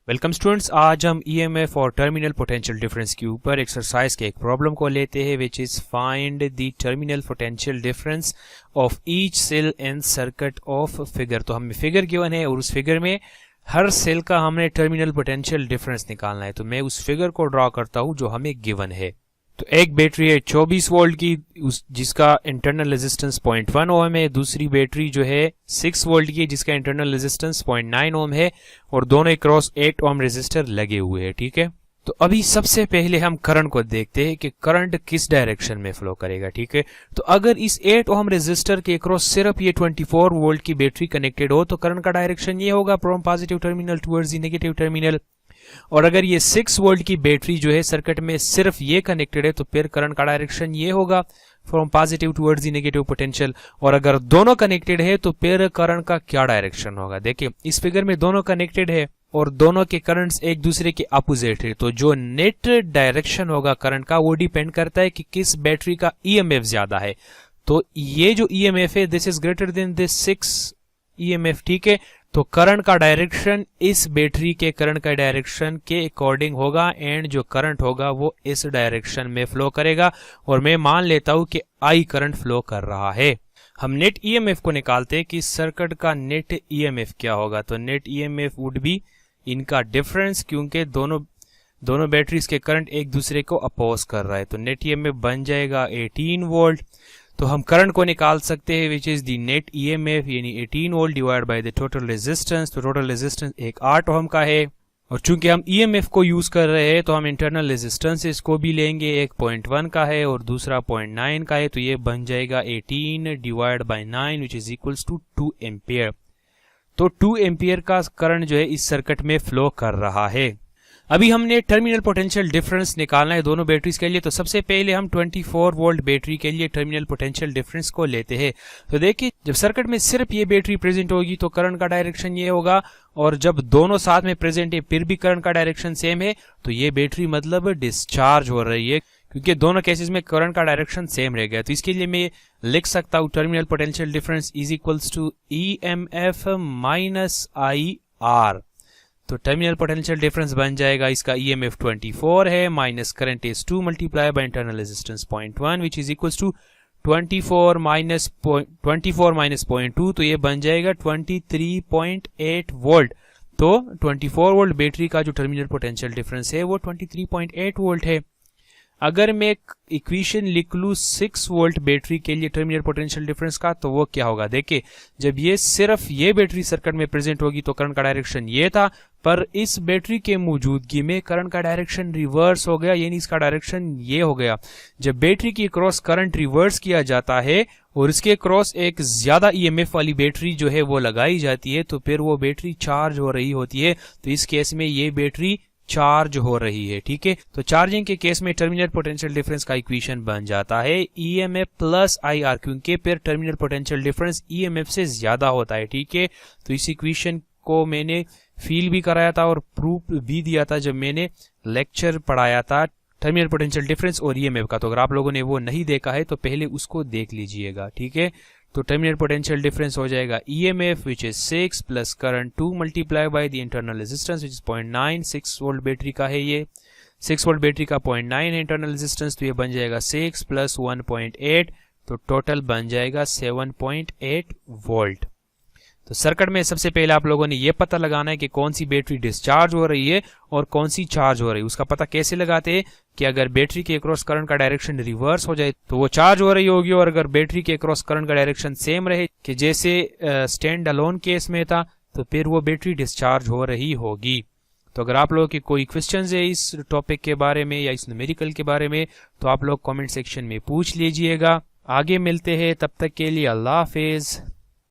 Welcome students, आज हम EMF और टर्मिनल पोटेंशियल डिफरेंस के ऊपर एक्सरसाइज के एक प्रॉब्लम को लेते हैं which is find the terminal potential difference of each cell in circuit of figure. तो हमें फिगर गिवन है और उस फिगर में हर सेल का हमने टर्मिनल पोटेंशियल डिफरेंस निकालना है। तो मैं उस फिगर को ड्रॉ करता हूं जो हमें गिवन है। तो एक बैटरी है 24 वोल्ट की जिसका इंटरनल रेजिस्टेंस 0.1 ओम है, दूसरी बैटरी जो है 6 वोल्ट की जिसका इंटरनल रेजिस्टेंस 0.9 ओम है और दोनों क्रॉस 8 ओम रेजिस्टर लगे हुए हैं। ठीक है, तो अभी सबसे पहले हम करंट को देखते हैं कि करंट किस डायरेक्शन में फ्लो करेगा। ठीक है, तो अगर इस 8 ओम रेजिस्टर के क्रॉस सिर्फ ये 24 वोल्ट की बैटरी कनेक्टेड हो तो करंट का डायरेक्शन ये होगा from positive terminal towards the negative terminal. और अगर ये 6 वोल्ट की बैटरी जो है सर्किट में सिर्फ ये कनेक्टेड है तो फिर करंट का डायरेक्शन ये होगा from positive towards the negative potential. और अगर दोनों कनेक्टेड है तो फिर करंट का क्या डायरेक्शन होगा। देखिए इस फिगर में दोनों कनेक्टेड है और दोनों के करंट्स एक दूसरे के अपोजिट है, तो जो नेट डायरेक्शन होगा करंट का वो डिपेंड करता है कि किस बैटरी का ईएमएफ ज्यादा है। तो ये जो ईएमएफ है this is greater than this 6 EMF. ठीक है, तो करंट का डायरेक्शन इस बैटरी के करंट का डायरेक्शन के अकॉर्डिंग होगा एंड जो करंट होगा वो इस डायरेक्शन में फ्लो करेगा। और मैं मान लेता हूं कि आई करंट फ्लो कर रहा है। हम नेट ईएमएफ को निकालते हैं कि सर्किट का नेट ईएमएफ क्या होगा। तो नेट ईएमएफ वुड बी इनका डिफरेंस, क्योंकि दोनों बैटरीज के करंट एक दूसरे को अपोज कर रहा है। तो नेट ईएमएफ बन जाएगा 18 वोल्ट। तो हम करंट को निकाल सकते हैं which is the net EMF यानी 18 volt divide by the total resistance. तो टोटल रेजिस्टेंस एक 8 ओम का है और चूंकि हम ईएमएफ को यूज कर रहे हैं तो हम इंटरनल रेजिस्टेंस इसको भी लेंगे, एक 0.1 का है और दूसरा 0.9 का है। तो ये बन जाएगा 18 divide by 9 which is equals to 2 ampere. तो 2 एम्पियर का करंट जो है इस सर्किट में फ्लो कर रहा है। अभी हमने टर्मिनल पोटेंशियल डिफरेंस निकालना है दोनों बैटरीज के लिए। तो सबसे पहले हम 24 वोल्ट बैटरी के लिए टर्मिनल पोटेंशियल डिफरेंस को लेते हैं। तो देखिए जब सर्किट में सिर्फ ये बैटरी प्रेजेंट होगी तो करंट का डायरेक्शन ये होगा, और जब दोनों साथ में प्रेजेंट है फिर भी करंट का डायरेक्शन सेम है तो ये बैटरी मतलब डिस्चार्ज हो रही है, क्योंकि दोनों केसेस में करंट का डायरेक्शन सेम रह गया। तो इसके लिए मैं लिख सकता हूं terminal potential difference is equals to EMF minus I R. तो टर्मिनल पोटेंशियल डिफरेंस बन जाएगा, इसका ईएमएफ 24 है minus current is 2 multiply by internal resistance 0.1 which is equals to 24 minus 0.2। तो ये बन जाएगा 23.8 वोल्ट। तो 24 वोल्ट बैटरी का जो टर्मिनल पोटेंशियल डिफरेंस है वो 23.8 वोल्ट है। अगर मैं एक इक्वेशन लिख लूं 6 वोल्ट बैटरी के लिए टर्मिनल पोटेंशियल डिफरेंस का तो वो क्या होगा। देखिए जब ये सिर्फ ये बैटरी सर्किट में प्रेजेंट होगी तो करंट का डायरेक्शन ये था, पर इस बैटरी के मौजूदगी में करंट का डायरेक्शन रिवर्स हो गया, यानी इसका डायरेक्शन ये हो गया। जब बैटरी की क्रॉस करंट रिवर्स किया जाता है और इसके क्रॉस एक ज्यादा ईएमएफ वाली बैटरी जो है वो लगाई जाती है तो फिर वो बैटरी चार्ज हो रही होती है। तो इस केस में ये बैटरी चार्ज हो रही है। ठीक है, तो चार्जिंग के केस में टर्मिनल पोटेंशियल डिफरेंस का इक्वेशन बन जाता है ईएमएफ प्लस आईआर, क्योंकि फिर टर्मिनल पोटेंशियल डिफरेंस ईएमएफ से ज्यादा होता है। ठीक है, तो इस इक्वेशन को मैंने फील भी कराया था और प्रूफ भी दिया था जब मैंने लेक्चर पढ़ाया था टर्मिनल पोटेंशियल डिफरेंस और ईएमएफ का। तो अगर आप लोगों ने वो नहीं देखा है तो पहले उसको देख लीजिएगा। ठीक है, तो टर्मिनल पोटेंशियल डिफरेंस हो जाएगा EMF which is 6 plus current 2 multiply by the internal resistance which is 0.9। 6 volt battery का है, ये 6 वोल्ट बैटरी का 0.9 है इंटरनल रेजिस्टेंस। तो ये बन जाएगा 6 प्लस 1.8, तो टोटल बन जाएगा 7.8 वोल्ट। तो सर्किट में सबसे पहले आप लोगों ने ये पता लगाना है कि कौन सी बैटरी डिस्चार्ज हो रही है और कौन सी चार्ज हो रही है। उसका पता कैसे लगाते हैं कि अगर बैटरी के अक्रॉस करंट का डायरेक्शन रिवर्स हो जाए तो वो चार्ज हो रही होगी, और अगर बैटरी के अक्रॉस करंट का डायरेक्शन सेम रहे कि जैसे स्टैंड अलोन केस में था तो फिर वो बैटरी डिस्चार्ज हो रही होगी। तो अगर आप लोगों के कोई क्वेश्चंस है इस टॉपिक के बारे में या इस न्यूमेरिकल के बारे में तो आप लोग कमेंट सेक्शन में पूछ लीजिएगा। आगे मिलते हैं, तब तक के लिए अल्लाह हाफिज।